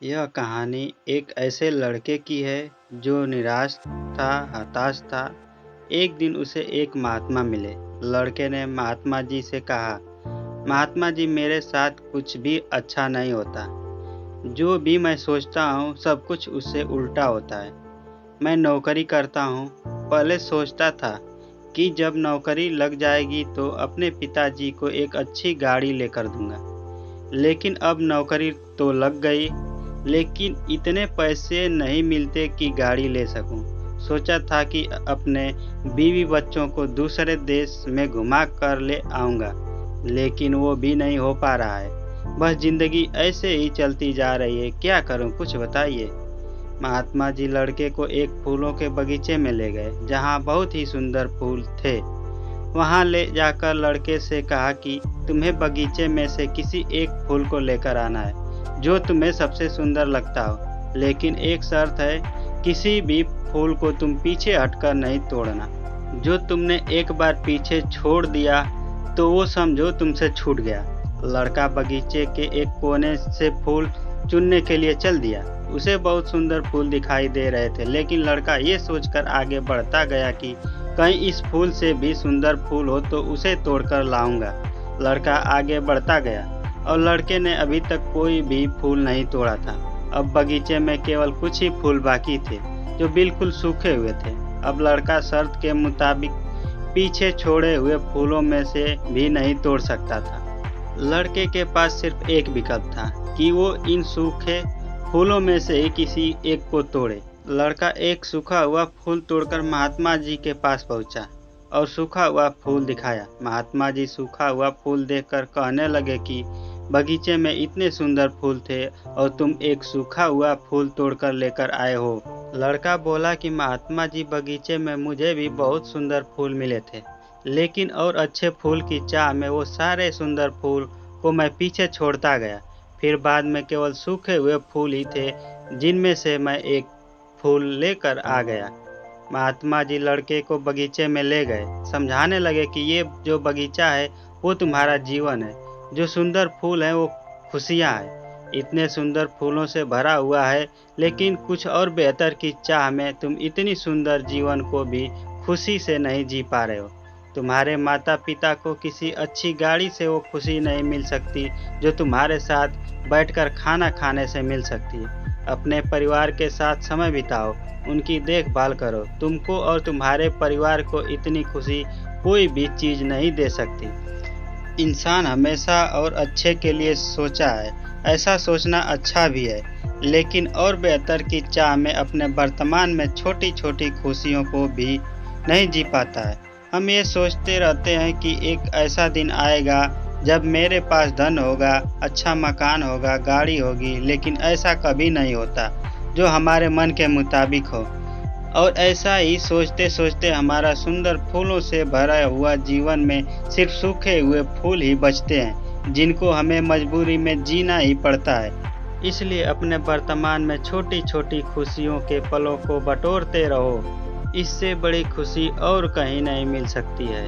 यह कहानी एक ऐसे लड़के की है जो निराश था, हताश था। एक दिन उसे एक महात्मा मिले। लड़के ने महात्मा जी से कहा, महात्मा जी मेरे साथ कुछ भी अच्छा नहीं होता। जो भी मैं सोचता हूँ सब कुछ उससे उल्टा होता है। मैं नौकरी करता हूँ। पहले सोचता था कि जब नौकरी लग जाएगी तो अपने पिताजी को एक अच्छी गाड़ी लेकर दूंगा। लेकिन अब नौकरी तो लग गई, लेकिन इतने पैसे नहीं मिलते कि गाड़ी ले सकूं। सोचा था कि अपने बीवी बच्चों को दूसरे देश में घुमा कर ले आऊंगा, लेकिन वो भी नहीं हो पा रहा है। बस जिंदगी ऐसे ही चलती जा रही है, क्या करूं कुछ बताइए। महात्मा जी लड़के को एक फूलों के बगीचे में ले गए, जहां बहुत ही सुंदर फूल थे। वहां ले जाकर लड़के से कहा कि तुम्हें बगीचे में से किसी एक फूल को लेकर आना है जो तुम्हें सबसे सुंदर लगता हो, लेकिन एक शर्त है, किसी भी फूल को तुम पीछे हटकर नहीं तोड़ना। जो तुमने एक बार पीछे छोड़ दिया तो वो समझो तुमसे छूट गया। लड़का बगीचे के एक कोने से फूल चुनने के लिए चल दिया। उसे बहुत सुंदर फूल दिखाई दे रहे थे, लेकिन लड़का ये सोचकर आगे बढ़ता गया कि कहीं इस फूल से भी सुंदर फूल हो तो उसे तोड़कर लाऊंगा। लड़का आगे बढ़ता गया और लड़के ने अभी तक कोई भी फूल नहीं तोड़ा था। अब बगीचे में केवल कुछ ही फूल बाकी थे जो बिल्कुल सूखे हुए थे। अब लड़का शर्त के मुताबिक पीछे छोड़े हुए फूलों में से भी नहीं तोड़ सकता था। लड़के के पास सिर्फ एक विकल्प था कि वो इन सूखे फूलों में से ही किसी एक को तोड़े। लड़का एक सूखा हुआ फूल तोड़कर महात्मा जी के पास पहुंचा और सूखा हुआ फूल दिखाया। महात्मा जी सूखा हुआ फूल देखकर कहने लगे कि बगीचे में इतने सुंदर फूल थे और तुम एक सूखा हुआ फूल तोड़कर लेकर आए हो। लड़का बोला कि महात्मा जी बगीचे में मुझे भी बहुत सुंदर फूल मिले थे, लेकिन और अच्छे फूल की चाह में वो सारे सुंदर फूल को मैं पीछे छोड़ता गया। फिर बाद में केवल सूखे हुए फूल ही थे जिनमें से मैं एक फूल लेकर आ गया। महात्मा जी लड़के को बगीचे में ले गए, समझाने लगे कि ये जो बगीचा है वो तुम्हारा जीवन है, जो सुंदर फूल है वो खुशियाँ है। इतने सुंदर फूलों से भरा हुआ है, लेकिन कुछ और बेहतर की चाह में तुम इतनी सुंदर जीवन को भी खुशी से नहीं जी पा रहे हो। तुम्हारे माता पिता को किसी अच्छी गाड़ी से वो खुशी नहीं मिल सकती जो तुम्हारे साथ बैठकर खाना खाने से मिल सकती है। अपने परिवार के साथ समय बिताओ, उनकी देखभाल करो। तुमको और तुम्हारे परिवार को इतनी खुशी कोई भी चीज़ नहीं दे सकती। इंसान हमेशा और अच्छे के लिए सोचा है, ऐसा सोचना अच्छा भी है, लेकिन और बेहतर की चाह में अपने वर्तमान में छोटी छोटी खुशियों को भी नहीं जी पाता है। हम ये सोचते रहते हैं कि एक ऐसा दिन आएगा जब मेरे पास धन होगा, अच्छा मकान होगा, गाड़ी होगी, लेकिन ऐसा कभी नहीं होता जो हमारे मन के मुताबिक हो। और ऐसा ही सोचते सोचते हमारा सुंदर फूलों से भरा हुआ जीवन में सिर्फ सूखे हुए फूल ही बचते हैं, जिनको हमें मजबूरी में जीना ही पड़ता है। इसलिए अपने वर्तमान में छोटी छोटी खुशियों के पलों को बटोरते रहो। इससे बड़ी खुशी और कहीं नहीं मिल सकती है।